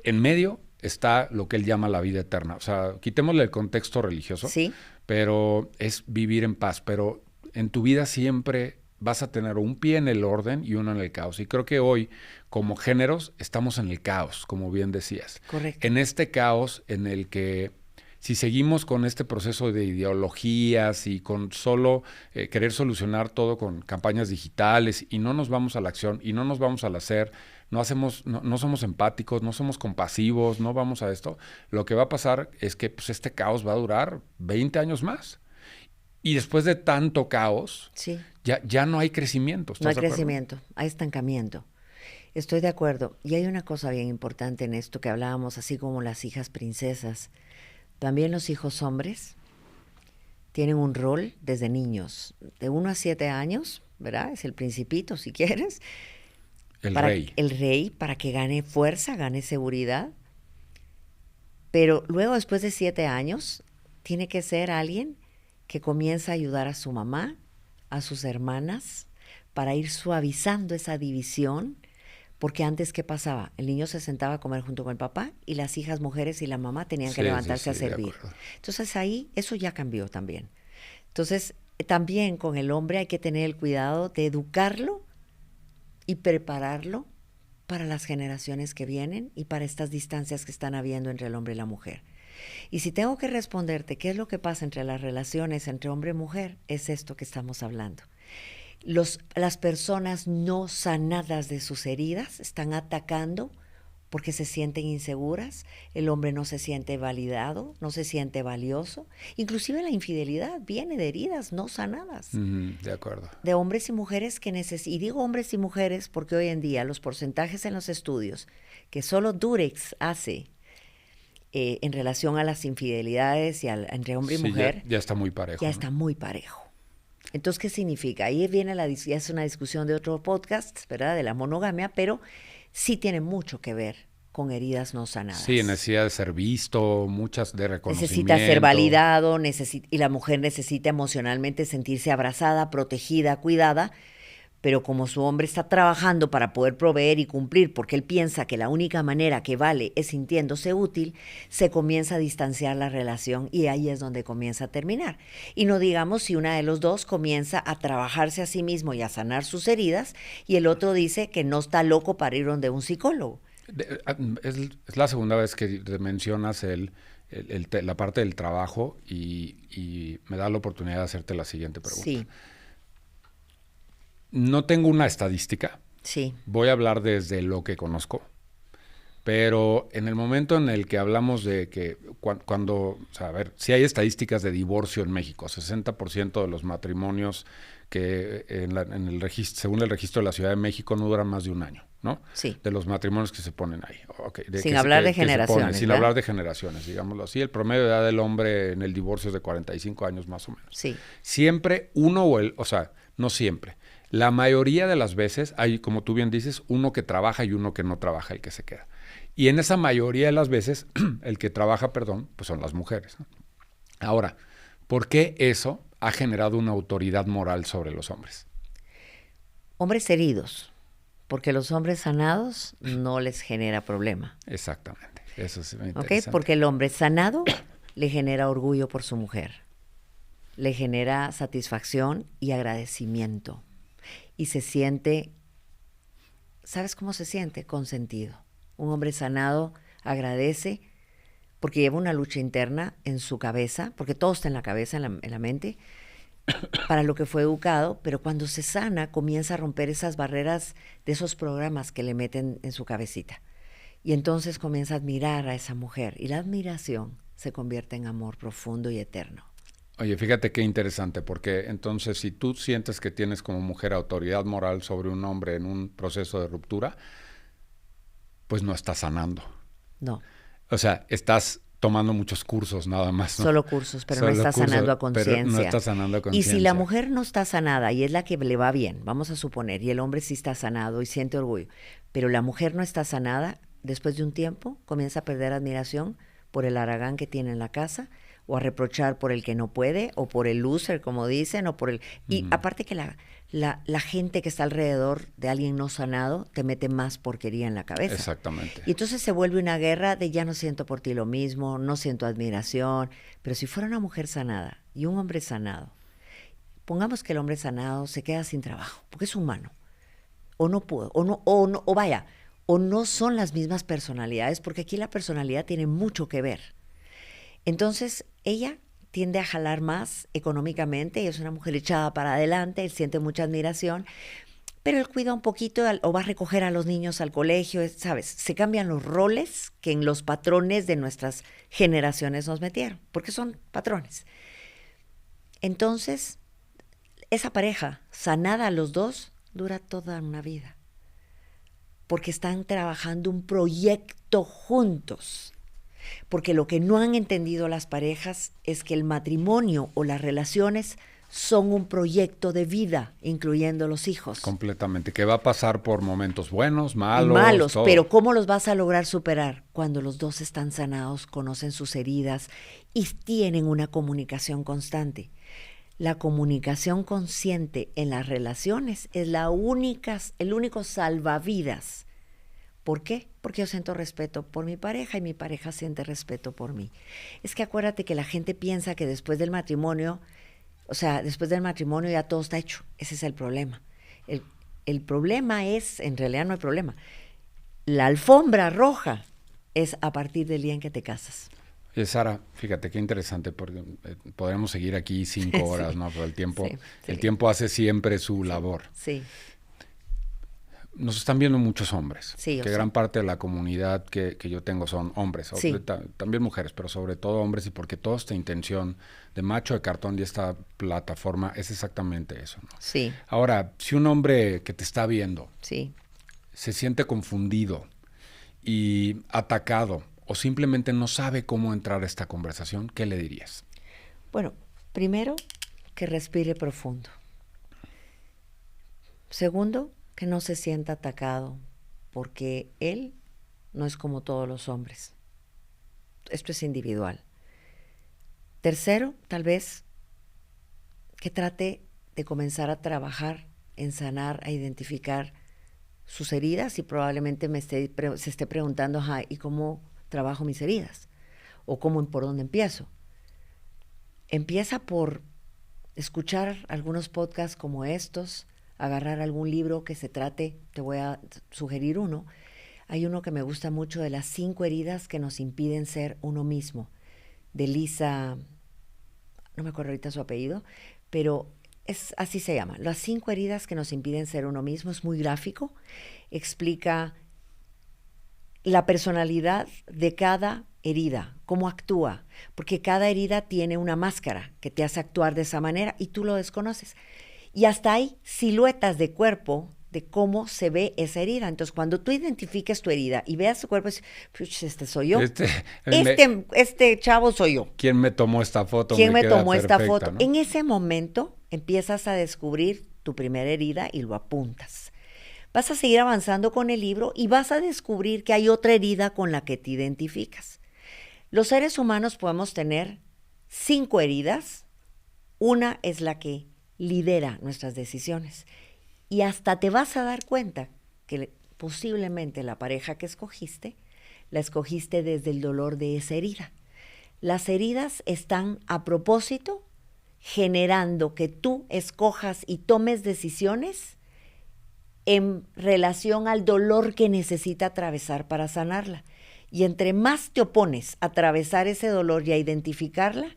en medio está lo que él llama la vida eterna. O sea, quitémosle el contexto religioso, Sí. pero es vivir en paz. Pero en tu vida siempre vas a tener un pie en el orden y uno en el caos. Y creo que hoy, como géneros, estamos en el caos, como bien decías. Correcto. En este caos en el que si seguimos con este proceso de ideologías y con solo querer solucionar todo con campañas digitales y no nos vamos a la acción y no nos vamos al hacer, no somos empáticos, no somos compasivos, no vamos a esto, lo que va a pasar es que pues, este caos va a durar 20 años más. Y después de tanto caos, Sí. ya no hay crecimiento. No hay ¿Estás de acuerdo? crecimiento, hay estancamiento. Estoy de acuerdo. Y hay una cosa bien importante en esto que hablábamos, así como las hijas princesas. También los hijos hombres tienen un rol desde niños, de 1 a 7 años, ¿verdad? Es el principito, si quieres. El rey. El rey, para que gane fuerza, gane seguridad. Pero luego, después de 7 años, tiene que ser alguien que comienza a ayudar a su mamá, a sus hermanas, para ir suavizando esa división. Porque antes, ¿qué pasaba? El niño se sentaba a comer junto con el papá y las hijas mujeres y la mamá tenían que levantarse a servir. Entonces ahí, eso ya cambió también. Entonces, también con el hombre hay que tener el cuidado de educarlo y prepararlo para las generaciones que vienen y para estas distancias que están habiendo entre el hombre y la mujer. Y si tengo que responderte qué es lo que pasa entre las relaciones entre hombre y mujer, es esto que estamos hablando. Las personas no sanadas de sus heridas están atacando porque se sienten inseguras, el hombre no se siente validado, no se siente valioso. Inclusive la infidelidad viene de heridas no sanadas. De acuerdo. De hombres y mujeres que necesitan, y digo hombres y mujeres porque hoy en día los porcentajes en los estudios que solo Durex hace en relación a las infidelidades y entre hombre y mujer, ya está muy parejo. Ya está muy parejo. Entonces, ¿qué significa? Ahí viene ya es una discusión de otro podcast, ¿verdad? De la monogamia, pero sí tiene mucho que ver con heridas no sanadas. Sí, necesidad de ser visto, muchas de reconocimiento. Necesita ser validado, y la mujer necesita emocionalmente sentirse abrazada, protegida, cuidada, pero como su hombre está trabajando para poder proveer y cumplir, porque él piensa que la única manera que vale es sintiéndose útil, se comienza a distanciar la relación y ahí es donde comienza a terminar. Y no digamos si una de los dos comienza a trabajarse a sí mismo y a sanar sus heridas y el otro dice que no está loco para ir donde un psicólogo. Es la segunda vez que mencionas la parte del trabajo y me da la oportunidad de hacerte la siguiente pregunta. Sí. No tengo una estadística. Sí. Voy a hablar desde lo que conozco. Pero en el momento en el que hablamos de que o sea, a ver, si hay estadísticas de divorcio en México, 60% de los matrimonios que según el registro de la Ciudad de México no duran más de un año, ¿no? Sí. De los matrimonios que se ponen ahí. Sin hablar de generaciones. Sin hablar de generaciones, digámoslo así. El promedio de edad del hombre en el divorcio es de 45 años más o menos. Sí. Siempre o sea, no siempre. La mayoría de las veces hay, como tú bien dices, uno que trabaja y uno que no trabaja, el que se queda. Y en esa mayoría de las veces, el que trabaja, pues son las mujeres, ¿no? Ahora, ¿por qué eso ha generado una autoridad moral sobre los hombres? Hombres heridos, porque los hombres sanados no les genera problema. Exactamente, eso es muy interesante. ¿Okay? Porque el hombre sanado le genera orgullo por su mujer, le genera satisfacción y agradecimiento. Y se siente, ¿sabes cómo se siente? Consentido. Un hombre sanado agradece porque lleva una lucha interna en su cabeza, porque todo está en la cabeza, en la mente, para lo que fue educado, pero cuando se sana comienza a romper esas barreras de esos programas que le meten en su cabecita. Y entonces comienza a admirar a esa mujer y la admiración se convierte en amor profundo y eterno. Oye, fíjate qué interesante, porque entonces si tú sientes que tienes como mujer autoridad moral sobre un hombre en un proceso de ruptura, pues no estás sanando. No. O sea, estás tomando muchos cursos nada más, ¿no? Solo cursos, pero no estás sanando a conciencia. No estás sanando a conciencia. Y si la mujer no está sanada y es la que le va bien, vamos a suponer, y el hombre sí está sanado y siente orgullo, pero la mujer no está sanada, después de un tiempo comienza a perder admiración por el haragán que tiene en la casa, o a reprochar por el que no puede, o por el loser, como dicen, o por el... Y aparte que la gente que está alrededor de alguien no sanado te mete más porquería en la cabeza. Exactamente. Y entonces se vuelve una guerra de ya no siento por ti lo mismo, no siento admiración. Pero si fuera una mujer sanada y un hombre sanado, pongamos que el hombre sanado se queda sin trabajo, porque es humano, o no pudo, o no son las mismas personalidades, porque aquí la personalidad tiene mucho que ver. Entonces, ella tiende a jalar más económicamente, ella es una mujer echada para adelante, él siente mucha admiración, pero él cuida un poquito o va a recoger a los niños al colegio, ¿sabes? Se cambian los roles que en los patrones de nuestras generaciones nos metieron, porque son patrones. Entonces, esa pareja, sanada a los dos, dura toda una vida, porque están trabajando un proyecto juntos. Porque lo que no han entendido las parejas es que el matrimonio o las relaciones son un proyecto de vida, incluyendo los hijos. Completamente, que va a pasar por momentos buenos, malos. Malos, todo. pero ¿cómo los vas a lograr superar? Cuando los dos están sanados, conocen sus heridas y tienen una comunicación constante. La comunicación consciente en las relaciones es el único salvavidas. ¿Por qué? Porque yo siento respeto por mi pareja y mi pareja siente respeto por mí. Es que acuérdate que la gente piensa que después del matrimonio, ya todo está hecho. Ese es el problema. El problema es, en realidad no hay problema. La alfombra roja es a partir del día en que te casas. Sara, fíjate qué interesante, porque podríamos seguir aquí 5 horas, sí, ¿no? Pero el tiempo hace siempre su labor. Sí. Nos están viendo muchos hombres, sí, que gran parte de la comunidad que yo tengo son hombres, sí, también mujeres, pero sobre todo hombres, y porque toda esta intención de Macho de Cartón y esta plataforma es exactamente eso, ¿no? Sí. Ahora, si un hombre que te está viendo sí. se siente confundido y atacado o simplemente no sabe cómo entrar a esta conversación, ¿qué le dirías? Bueno, primero, que respire profundo. Segundo, que no se sienta atacado, porque él no es como todos los hombres. Esto es individual. Tercero, tal vez, que trate de comenzar a trabajar en sanar, a identificar sus heridas y probablemente se esté preguntando, ¿y cómo trabajo mis heridas? ¿O por dónde empiezo? Empieza por escuchar algunos podcasts como estos, agarrar algún libro que se trate, te voy a sugerir uno. Hay uno que me gusta mucho, de las 5 heridas que nos impiden ser uno mismo, de Lisa, no me acuerdo ahorita su apellido, pero así se llama, las 5 heridas que nos impiden ser uno mismo. Es muy gráfico, explica la personalidad de cada herida, cómo actúa, porque cada herida tiene una máscara que te hace actuar de esa manera y tú lo desconoces. Y hasta hay siluetas de cuerpo de cómo se ve esa herida. Entonces, cuando tú identifiques tu herida y veas tu cuerpo, dices, este soy yo. Este chavo soy yo. ¿Quién me tomó esta foto? ¿Quién me tomó esta perfecta, foto? ¿no? En ese momento empiezas a descubrir tu primera herida y lo apuntas. Vas a seguir avanzando con el libro y vas a descubrir que hay otra herida con la que te identificas. Los seres humanos podemos tener 5 heridas. Una es la que lidera nuestras decisiones. Y hasta te vas a dar cuenta que posiblemente la pareja que escogiste, la escogiste desde el dolor de esa herida. Las heridas están a propósito generando que tú escojas y tomes decisiones en relación al dolor que necesita atravesar para sanarla. Y entre más te opones a atravesar ese dolor y a identificarla,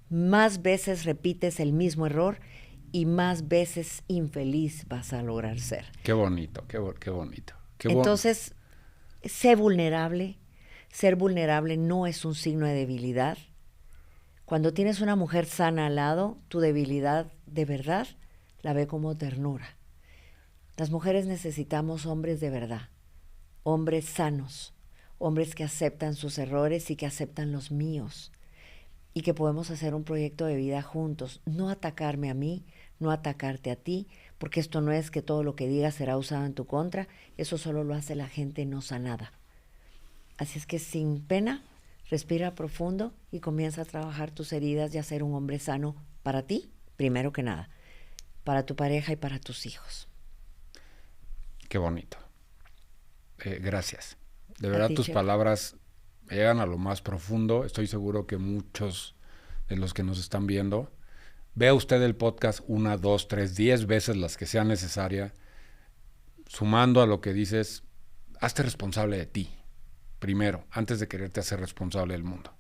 más veces repites el mismo error y más veces infeliz vas a lograr ser. Qué bonito, qué bonito. Entonces, sé vulnerable. Ser vulnerable no es un signo de debilidad. Cuando tienes una mujer sana al lado, tu debilidad de verdad la ve como ternura. Las mujeres necesitamos hombres de verdad, hombres sanos, hombres que aceptan sus errores y que aceptan los míos, y que podemos hacer un proyecto de vida juntos, no atacarme a mí, no atacarte a ti, porque esto no es que todo lo que digas será usado en tu contra, eso solo lo hace la gente no sanada. Así es que sin pena, Respira profundo y comienza a trabajar tus heridas y a ser un hombre sano para ti, primero que nada, para tu pareja y para tus hijos. Qué bonito. Gracias. De A verdad ti, tus Chef. palabras me llegan a lo más profundo. Estoy seguro que muchos de los que nos están viendo, vea usted el podcast 1, 2, 3, 10 veces las que sean necesarias, sumando a lo que dices, hazte responsable de ti, primero, antes de quererte hacer responsable del mundo.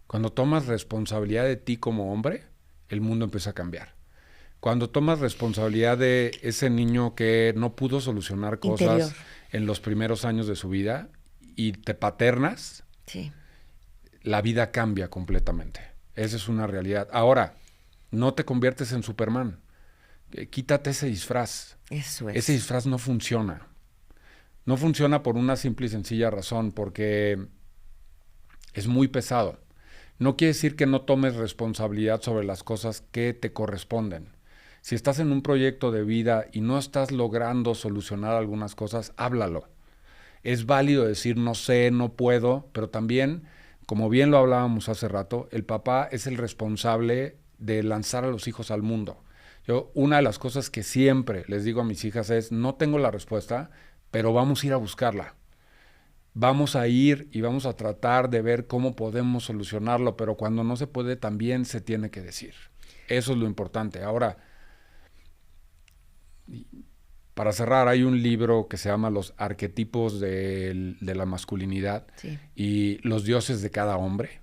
Cuando tomas responsabilidad de ti como hombre, el mundo empieza a cambiar. Cuando tomas responsabilidad de ese niño que no pudo solucionar cosas Interior. en los primeros años de su vida y te paternas, Sí. la vida cambia completamente. Esa es una realidad. Ahora, no te conviertes en Superman. Quítate ese disfraz. Eso es. Ese disfraz no funciona. No funciona por una simple y sencilla razón, porque es muy pesado. No quiere decir que no tomes responsabilidad sobre las cosas que te corresponden. Si estás en un proyecto de vida y no estás logrando solucionar algunas cosas, háblalo. Es válido decir no sé, no puedo, pero también, como bien lo hablábamos hace rato, el papá es el responsable de lanzar a los hijos al mundo. Una de las cosas que siempre les digo a mis hijas es, no tengo la respuesta, pero vamos a ir a buscarla. Vamos a ir y vamos a tratar de ver cómo podemos solucionarlo, pero cuando no se puede también se tiene que decir. Eso es lo importante. Ahora, para cerrar, hay un libro que se llama Los arquetipos de la masculinidad Sí. y los dioses de cada hombre.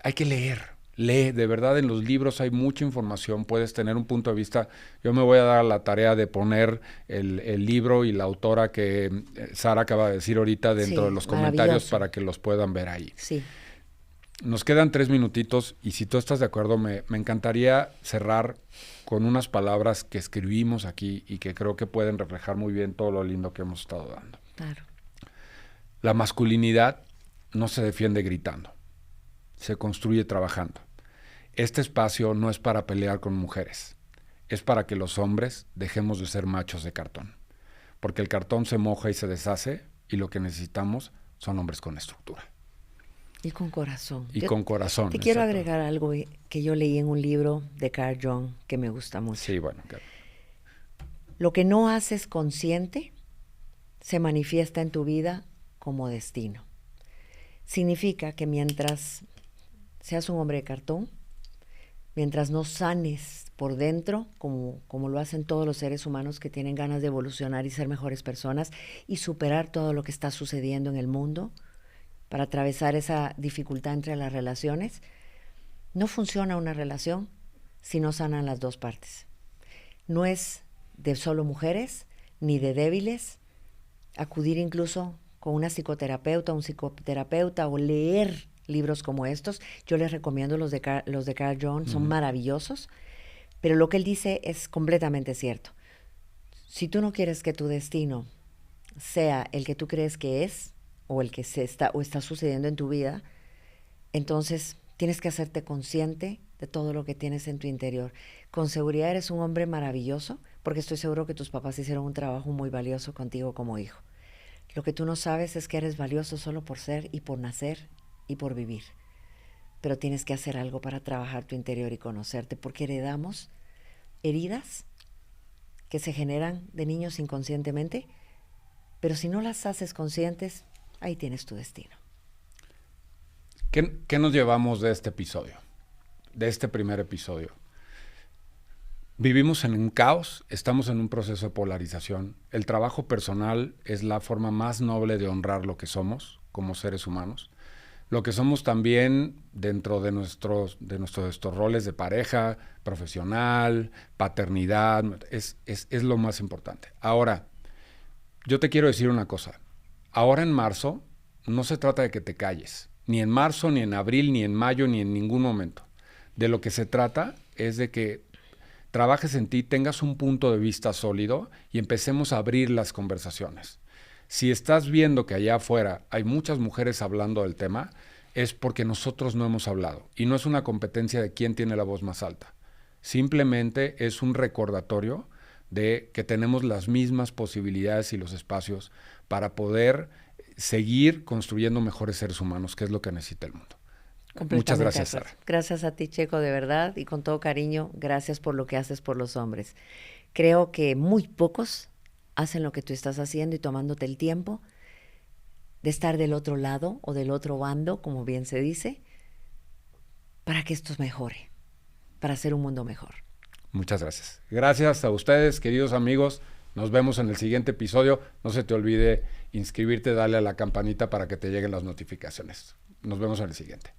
Hay que leer. Lee, de verdad en los libros hay mucha información, puedes tener un punto de vista. Yo me voy a dar la tarea de poner el libro y la autora que Sara acaba de decir ahorita dentro Sí, de los comentarios maravilloso. para que los puedan ver ahí. Sí. Nos quedan 3 minutitos y si tú estás de acuerdo, me encantaría cerrar con unas palabras que escribimos aquí y que creo que pueden reflejar muy bien todo lo lindo que hemos estado dando. Claro. La masculinidad no se defiende gritando, se construye trabajando. Este espacio no es para pelear con mujeres, es para que los hombres dejemos de ser machos de cartón, porque el cartón se moja y se deshace y lo que necesitamos son hombres con estructura. Y con corazón. Y con corazón. Te quiero exacto. agregar algo que yo leí en un libro de Carl Jung que me gusta mucho. Sí, bueno. Claro. Lo que no haces consciente se manifiesta en tu vida como destino. Significa que mientras seas un hombre de cartón, mientras no sanes por dentro, como lo hacen todos los seres humanos que tienen ganas de evolucionar y ser mejores personas y superar todo lo que está sucediendo en el mundo para atravesar esa dificultad entre las relaciones, no funciona una relación si no sanan las dos partes. No es de solo mujeres ni de débiles. Acudir incluso con una psicoterapeuta, un psicoterapeuta o leer libros como estos. Yo les recomiendo los de Carl Jung, son maravillosos, pero lo que él dice es completamente cierto. Si tú no quieres que tu destino sea el que tú crees que es, o el que está sucediendo en tu vida, entonces tienes que hacerte consciente de todo lo que tienes en tu interior. Con seguridad eres un hombre maravilloso, porque estoy seguro que tus papás hicieron un trabajo muy valioso contigo como hijo. Lo que tú no sabes es que eres valioso solo por ser y por nacer y por vivir. Pero tienes que hacer algo para trabajar tu interior y conocerte, porque heredamos heridas que se generan de niños inconscientemente, pero si no las haces conscientes, ahí tienes tu destino. ¿Qué nos llevamos de este episodio? De este primer episodio. Vivimos en un caos, estamos en un proceso de polarización. El trabajo personal es la forma más noble de honrar lo que somos como seres humanos. Lo que somos también dentro de nuestros roles de pareja, profesional, paternidad, es lo más importante. Ahora, yo te quiero decir una cosa. Ahora en marzo no se trata de que te calles. Ni en marzo, ni en abril, ni en mayo, ni en ningún momento. De lo que se trata es de que trabajes en ti, tengas un punto de vista sólido y empecemos a abrir las conversaciones. Si estás viendo que allá afuera hay muchas mujeres hablando del tema, es porque nosotros no hemos hablado. Y no es una competencia de quién tiene la voz más alta. Simplemente es un recordatorio de que tenemos las mismas posibilidades y los espacios para poder seguir construyendo mejores seres humanos, que es lo que necesita el mundo. Muchas gracias, Sara. Gracias a ti, Checo, de verdad, y con todo cariño, gracias por lo que haces por los hombres. Creo que muy pocos hacen lo que tú estás haciendo y tomándote el tiempo de estar del otro lado o del otro bando, como bien se dice, para que esto mejore, para hacer un mundo mejor. Muchas gracias. Gracias a ustedes, queridos amigos. Nos vemos en el siguiente episodio. No se te olvide inscribirte, darle a la campanita para que te lleguen las notificaciones. Nos vemos en el siguiente.